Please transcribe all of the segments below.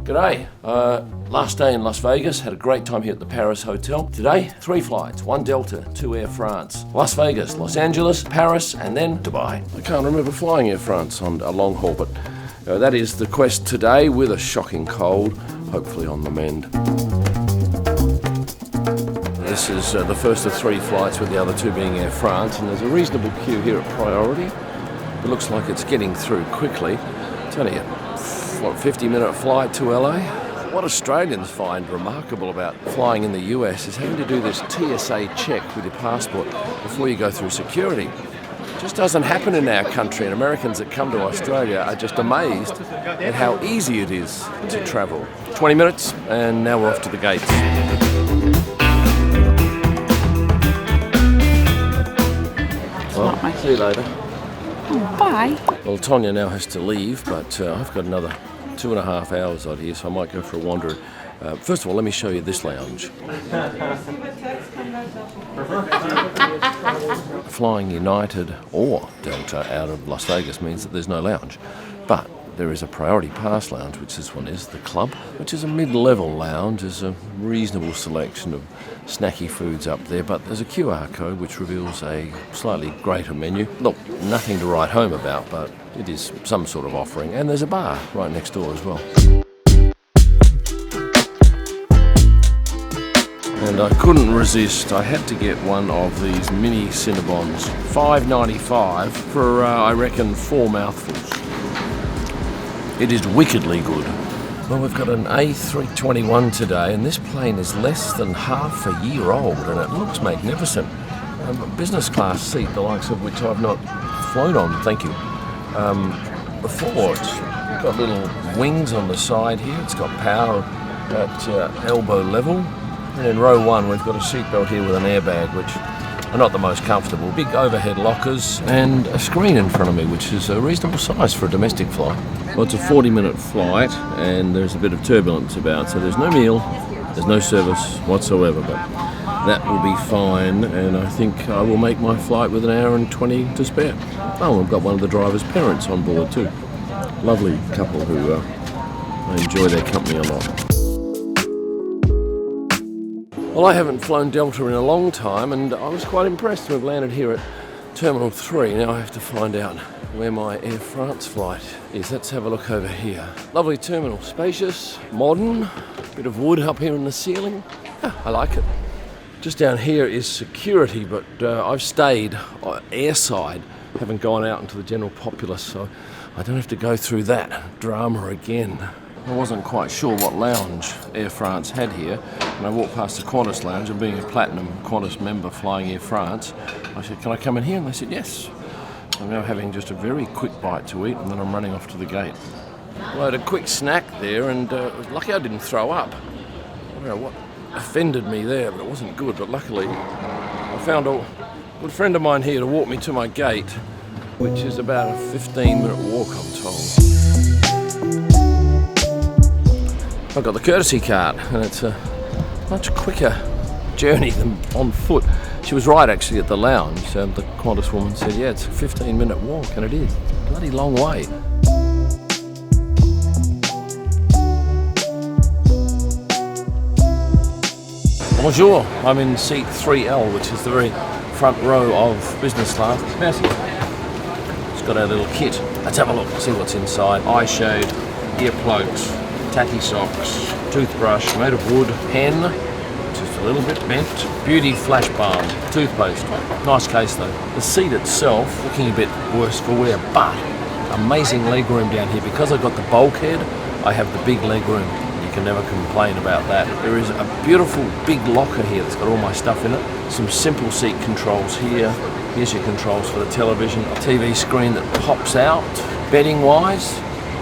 G'day. Last day in Las Vegas, had a great time here at the Paris Hotel. Today, 3 flights, 1 Delta, 2 Air France. Las Vegas, Los Angeles, Paris, and then Dubai. I can't remember flying Air France on a long haul, but that is the quest today with a shocking cold, hopefully on the mend. This is the first of 3 flights, with the other 2 being Air France, and there's a reasonable queue here at priority. It looks like it's getting through quickly. It's only a 50-minute flight to LA. What Australians find remarkable about flying in the US is having to do this TSA check with your passport before you go through security. It just doesn't happen in our country, and Americans that come to Australia are just amazed at how easy it is to travel. 20 minutes, and now we're off to the gates. Well, see you later. Oh, bye. Well, Tonya now has to leave, but I've got another 2.5 hours out here, so I might go for a wander. First of all, let me show you this lounge. Flying United or Delta out of Las Vegas means that there's no lounge, but there is a priority pass lounge, which this one is, the Club, which is a mid-level lounge. There's a reasonable selection of snacky foods up there, but there's a QR code which reveals a slightly greater menu. Look, nothing to write home about, but it is some sort of offering, and there's a bar right next door as well. And I couldn't resist, I had to get one of these mini Cinnabons, $5.95 for, I reckon, 4 mouthfuls. It is wickedly good. Well, we've got an A321 today, and this plane is less than half a year old, and it looks magnificent. A business class seat, the likes of which I've not flown on, thank you. Before, it's got little wings on the side here. It's got power at elbow level. And in row 1, we've got a seatbelt here with an airbag, which are not the most comfortable. Big overhead lockers and a screen in front of me, which is a reasonable size for a domestic flight. Well, it's a 40-minute flight, and there's a bit of turbulence about, so there's no meal, there's no service whatsoever, but that will be fine, and I think I will make my flight with 1 hour and 20 to spare. Oh, I've got one of the driver's parents on board too. Lovely couple who I enjoy their company a lot. Well, I haven't flown Delta in a long time, and I was quite impressed to have landed here at Terminal 3. Now I have to find out where my Air France flight is. Let's have a look over here. Lovely terminal, spacious, modern, bit of wood up here in the ceiling. I like it. Just down here is security, but I've stayed airside, haven't gone out into the general populace, so I don't have to go through that drama again. I wasn't quite sure what lounge Air France had here, and I walked past the Qantas lounge, and being a platinum Qantas member flying Air France, I said, can I come in here? And they said yes. I'm now having just a very quick bite to eat, and then I'm running off to the gate. Well, I had a quick snack there, and lucky I didn't throw up. I don't know what offended me there, but it wasn't good. But luckily, I found a good friend of mine here to walk me to my gate, which is about a 15-minute walk, I'm told. I've got the courtesy card, and it's a much quicker journey than on foot. She was right, actually, at the lounge. The Qantas woman said, yeah, it's a 15-minute walk, and it is. A bloody long way. Bonjour, I'm in seat 3L, which is the very front row of business class. Merci. It's got our little kit. Let's have a look, see what's inside. Eye shade, earplugs, tacky socks, toothbrush made of wood, pen, just a little bit bent, beauty flash balm, toothpaste. Nice case though. The seat itself looking a bit worse for wear, but amazing leg room down here. Because I've got the bulkhead, I have the big leg room. You can never complain about that. There is a beautiful big locker here that's got all my stuff in it. Some simple seat controls here. Here's your controls for the television, a TV screen that pops out. Bedding wise,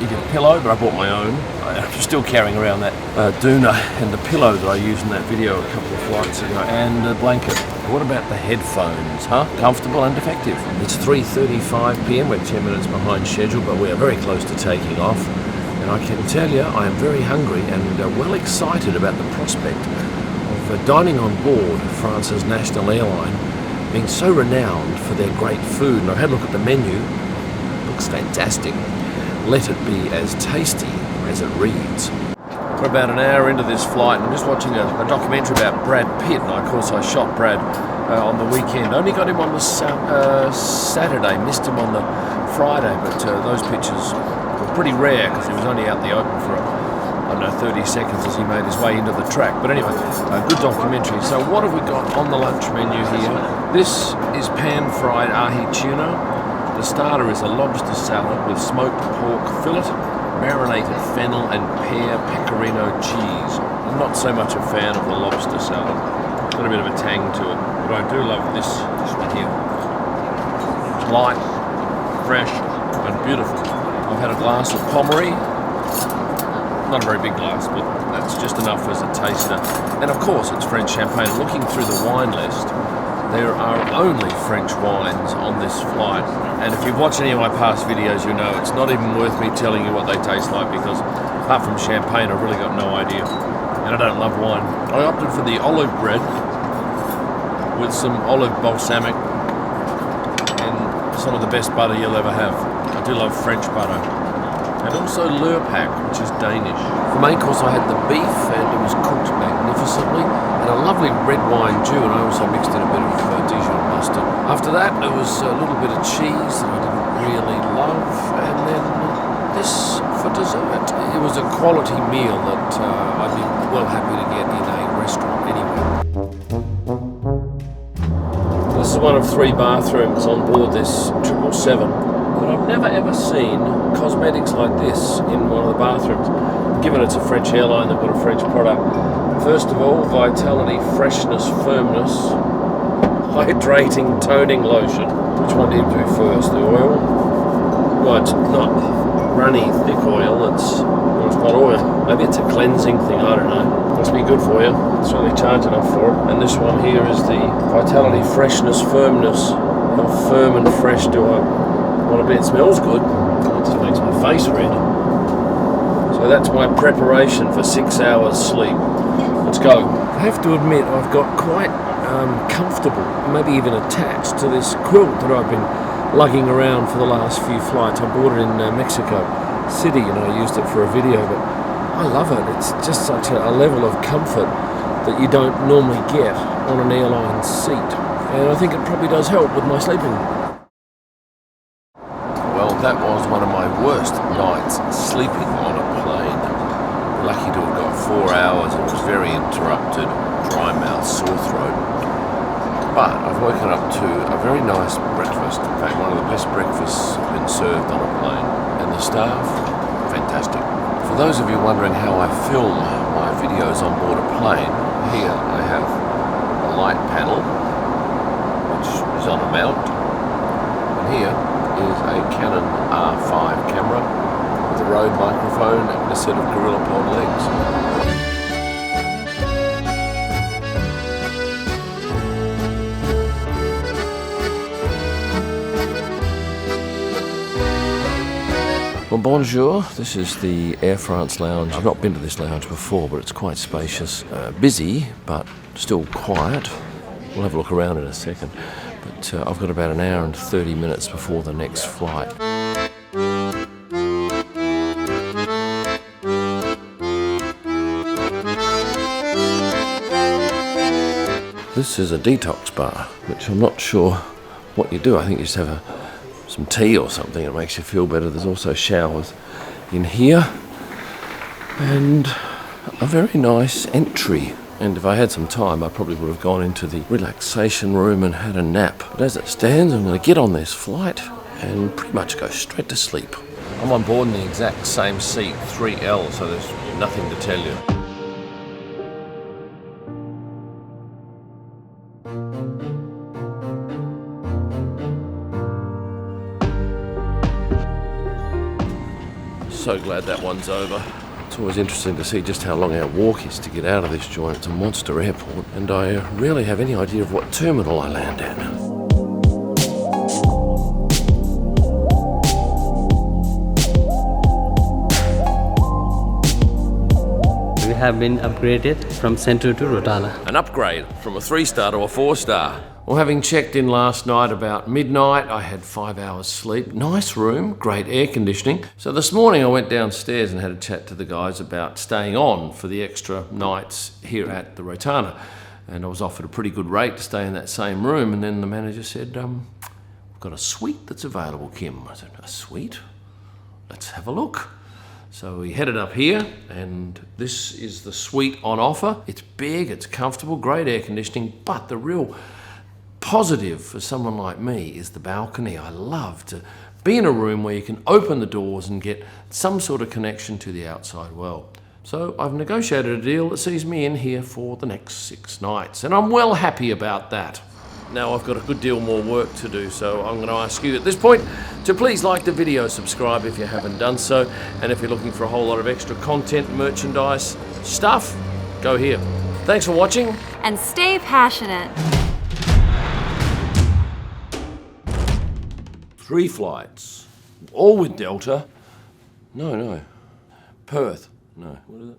you get a pillow, but I bought my own. I'm still carrying around that doona and the pillow that I used in that video a couple of flights ago, and a blanket. What about the headphones, huh? Comfortable and effective. It's 3:35 p.m, we're 10 minutes behind schedule, but we are very close to taking off. And I can tell you, I am very hungry and well excited about the prospect of dining on board France's national airline, being so renowned for their great food. And I've had a look at the menu. It looks fantastic. Let it be as tasty as it reads. We're about an hour into this flight, and I'm just watching a documentary about Brad Pitt. And of course, I shot Brad on the weekend. Only got him on the Saturday, missed him on the Friday, but those pictures were pretty rare because he was only out in the open for, 30 seconds as he made his way into the track. But anyway, a good documentary. So what have we got on the lunch menu here? This is pan-fried ahi tuna. The starter is a lobster salad with smoked pork fillet, marinated fennel and pear pecorino cheese. I'm not so much a fan of the lobster salad. It's got a bit of a tang to it, but I do love this one here. It's light, fresh and beautiful. I've had a glass of Pommery. Not a very big glass, but that's just enough as a taster. And of course it's French champagne. Looking through the wine list, there are only French wines on this flight. And if you've watched any of my past videos, you know it's not even worth me telling you what they taste like, because apart from champagne, I've really got no idea. And I don't love wine. I opted for the olive bread with some olive balsamic and some of the best butter you'll ever have. I do love French butter. And also Lurpak, which is Danish. For main course I had the beef, and it was cooked magnificently, and a lovely red wine dew, and I also mixed in a bit of Dijon mustard. After that there was a little bit of cheese that I didn't really love, and then this for dessert. It was a quality meal that I'd be well happy to get in a restaurant anywhere. This is one of 3 bathrooms on board this 777. But I've never ever seen cosmetics like this in one of the bathrooms. Given it's a French airline, they've got a French product. First of all, Vitality Freshness Firmness Hydrating Toning Lotion. Which one do you do first? The oil? Well, it's not runny, thick oil, it's not oil. Maybe it's a cleansing thing, I don't know. Must be good for you. It's really charge enough for it. And this one here is the Vitality Freshness Firmness. How firm and fresh do I want to be? It smells good. It just makes my face red. So that's my preparation for 6 hours sleep. Let's go. I have to admit I've got quite comfortable, maybe even attached to this quilt that I've been lugging around for the last few flights. I bought it in Mexico City, and I used it for a video, but I love it. It's just such a level of comfort that you don't normally get on an airline seat, and I think it probably does help with my sleeping. Well, that was one of my worst nights sleeping on a plane. Lucky to have got 4 hours. It was very interrupted, dry mouth, sore throat. But I've woken up to a very nice breakfast. In fact, one of the best breakfasts been served on a plane. And the staff, fantastic. For those of you wondering how I film my videos on board a plane, here I have a light panel, which is on a mount. And here is a Canon R5 camera with a Rode microphone and a set of Gorilla Pod legs. Well, bonjour. This is the Airfrance lounge. I've not been to this lounge before, but it's quite spacious. Busy, but still quiet. We'll have a look around in a second. But I've got about an hour and 30 minutes before the next flight. This is a detox bar, which I'm not sure what you do. I think you just have some tea or something. It makes you feel better. There's also showers in here and a very nice entry. And if I had some time, I probably would have gone into the relaxation room and had a nap. But as it stands, I'm going to get on this flight and pretty much go straight to sleep. I'm on board in the exact same seat, 3L, so there's nothing to tell you. So glad that one's over. It's always interesting to see just how long our walk is to get out of this joint. It's a monster airport, and I rarely have any idea of what terminal I land at. We have been upgraded from Center to Rotana. An upgrade from a 3-star to a 4-star. Well, having checked in last night about midnight, I had 5 hours sleep. Nice room, great air conditioning. So this morning I went downstairs and had a chat to the guys about staying on for the extra nights here at the Rotana. And I was offered a pretty good rate to stay in that same room. And then the manager said, we've got a suite that's available, Kim. I said, a suite? Let's have a look. So we headed up here, and this is the suite on offer. It's big, it's comfortable, great air conditioning, but the real positive for someone like me is the balcony. I love to be in a room where you can open the doors and get some sort of connection to the outside world. So I've negotiated a deal that sees me in here for the next 6 nights, and I'm well happy about that. Now I've got a good deal more work to do, so I'm going to ask you at this point to please like the video, subscribe if you haven't done so, and if you're looking for a whole lot of extra content, merchandise, stuff, go here. Thanks for watching. And stay passionate. 3 flights, all with Delta. No, Perth. No, what is it?